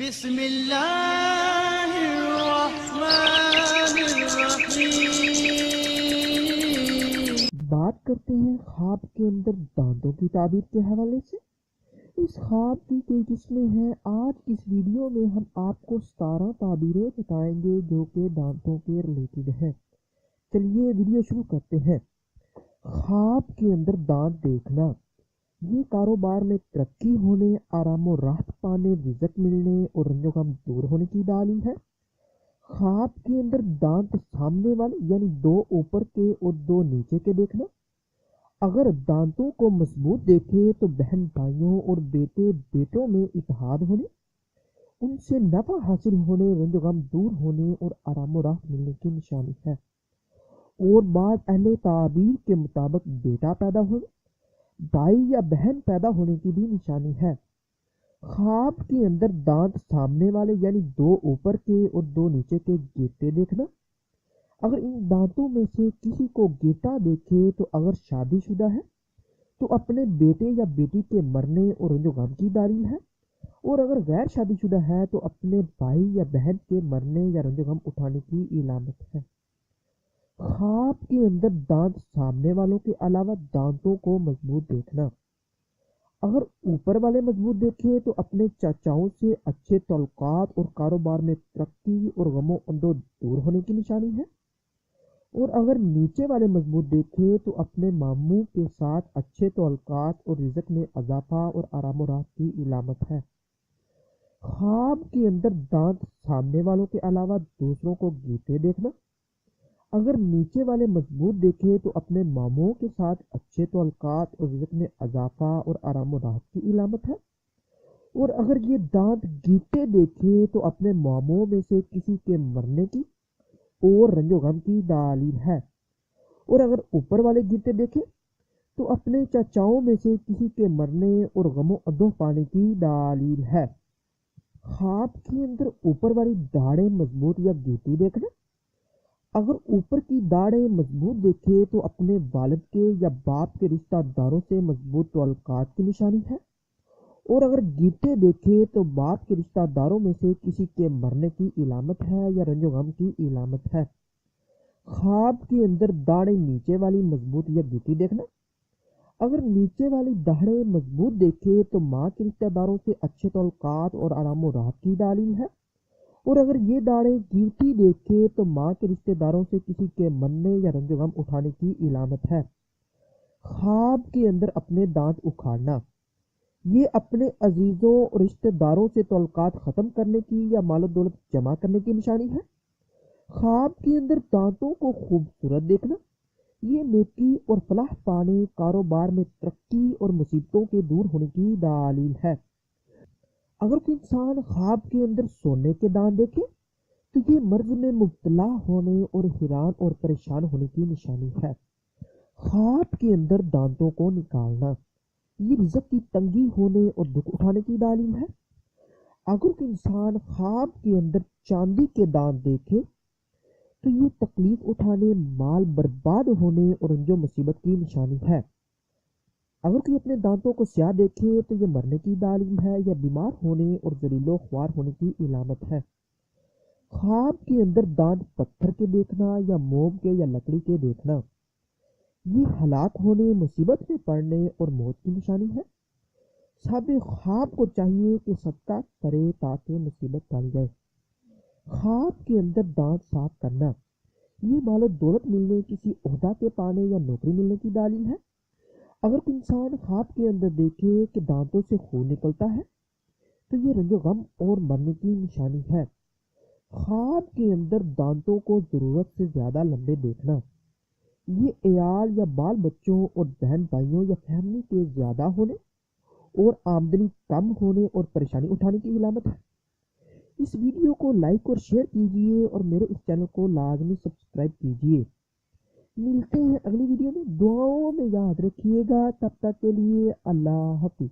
بسم اللہ الرحمن الرحیم۔ بات کرتے ہیں خواب کے اندر دانتوں کی تعبیر کے حوالے سے۔ اس خواب کی کئی قسمیں ہیں۔ آج کی اس ویڈیو میں ہم آپ کو 17 تعبیریں بتائیں گے جو کہ دانتوں کے ریلیٹڈ ہیں۔ چلیے ویڈیو شروع کرتے ہیں۔ خواب کے اندر دانت دیکھنا یہ کاروبار میں ترقی ہونے، آرام و راحت پانے، رزق ملنے اور رنج و غم دور ہونے کی دلیل ہے۔ خواب کے اندر دانت سامنے والے یعنی 2 اوپر کے اور 2 نیچے کے دیکھنا۔ اگر دانتوں کو مضبوط دیکھے تو بہن بھائیوں اور بیٹے بیٹوں میں اتحاد ہونے، ان سے نفع حاصل ہونے، رنج و غم دور ہونے اور آرام و راحت ملنے کی نشانی ہے۔ اور بعض اہل تعبیر کے مطابق بیٹا پیدا ہونے، بھائی یا بہن پیدا ہونے کی بھی نشانی ہے۔ خواب کے اندر دانت سامنے والے یعنی 2 اوپر کے اور 2 نیچے کے گیٹے دیکھنا۔ اگر ان دانتوں میں سے کسی کو گیٹا دیکھے تو اگر شادی شدہ ہے تو اپنے بیٹے یا بیٹی کے مرنے اور رنج و غم کی دلیل ہے، اور اگر غیر شادی شدہ ہے تو اپنے بھائی یا بہن کے مرنے یا رنج و غم اٹھانے کی علامت ہے۔ خواب کے اندر دانت سامنے والوں کے علاوہ دانتوں کو مضبوط دیکھنا۔ اگر اوپر والے مضبوط دیکھے تو اپنے چاچاؤں سے اچھے تعلقات اور کاروبار میں ترقی اور غم و اندو دور ہونے کی نشانی ہے، اور اگر نیچے والے مضبوط دیکھے تو اپنے ماموں کے ساتھ اچھے تعلقات اور رزق میں اضافہ اور آرام و راحت کی علامت ہے۔ خواب کے اندر دانت سامنے والوں کے علاوہ دوسروں کو گیٹے دیکھنا۔ اگر نیچے والے مضبوط دیکھے تو اپنے ماموں کے ساتھ اچھے تعلقات اور رزق میں اضافہ اور آرام و راحت کی علامت ہے، اور اگر یہ دانت گیٹے دیکھے تو اپنے ماموں میں سے کسی کے مرنے کی اور رنج و غم کی دلیل ہے، اور اگر اوپر والے گیٹے دیکھے تو اپنے چاچاؤں میں سے کسی کے مرنے اور غم و اندوہ پانے کی دلیل ہے۔ خواب کے اندر اوپر والی داڑیں مضبوط یا گیٹی دیکھنا۔ اگر اوپر کی داڑیں مضبوط دیکھے تو اپنے والد کے یا باپ کے رشتہ داروں سے مضبوط تعلقات کی نشانی ہے، اور اگر گیٹے دیکھے تو باپ کے رشتہ داروں میں سے کسی کے مرنے کی علامت ہے یا رنج و غم کی علامت ہے۔ خواب کے اندر داڑیں نیچے والی مضبوط یا گیٹی دیکھنا۔ اگر نیچے والی داڑیں مضبوط دیکھے تو ماں کے رشتہ داروں سے اچھے تعلقات اور آرام و راحت کی دلیل ہے، اور اگر یہ داڑیں گیٹی دیکھے تو ماں کے رشتہ داروں سے کسی کے مرنے یا رنج و غم اٹھانے کی علامت ہے۔ خواب کے اندر اپنے دانت اکھاڑنا یہ اپنے عزیزوں اور رشتہ داروں سے تعلقات ختم کرنے کی یا مال و دولت جمع کرنے کی نشانی ہے۔ خواب کے اندر دانتوں کو خوبصورت دیکھنا یہ نیکی اور فلاح پانے، کاروبار میں ترقی اور مصیبتوں کے دور ہونے کی دلیل ہے۔ اگر کوئی انسان خواب کے اندر سونے کے دانت دیکھے تو یہ مرض میں مبتلا ہونے اور حیران اور پریشان ہونے کی نشانی ہے۔ خواب کے اندر دانتوں کو نکالنا یہ رزق کی تنگی ہونے اور دکھ اٹھانے کی دلیل ہے۔ اگر کوئی انسان خواب کے اندر چاندی کے دانت دیکھے تو یہ تکلیف اٹھانے، مال برباد ہونے اور رنج و مصیبت کی نشانی ہے۔ اگر کوئی اپنے دانتوں کو سیاہ دیکھے تو یہ مرنے کی دلیل ہے یا بیمار ہونے اور ذلیل و خوار ہونے کی علامت ہے۔ خواب کے اندر دانت پتھر کے دیکھنا یا موم کے یا لکڑی کے دیکھنا یہ ہلاک ہونے، مصیبت میں پڑنے اور موت کی نشانی ہے۔ صاحب خواب کو چاہیے کہ صدقہ کرے تاکہ مصیبت ٹل جائے۔ خواب کے اندر دانت صاف کرنا یہ مال و دولت ملنے، کسی عہدہ کے پانے یا نوکری ملنے کی دلیل ہے۔ اگر کوئی انسان خواب کے اندر دیکھے کہ دانتوں سے خون نکلتا ہے تو یہ رنج و غم اور مرنے کی نشانی ہے۔ خواب کے اندر دانتوں کو ضرورت سے زیادہ لمبے دیکھنا یہ عیال یا بال بچوں اور بہن بھائیوں یا فیملی کے زیادہ ہونے اور آمدنی کم ہونے اور پریشانی اٹھانے کی علامت ہے۔ اس ویڈیو کو لائک اور شیئر کیجیے اور میرے اس چینل کو لازمی سبسکرائب کیجیے۔ ملتے ہیں اگلی ویڈیو میں، دعاؤں میں یاد رکھیے گا۔ تب تک کے لیے اللہ حافظ۔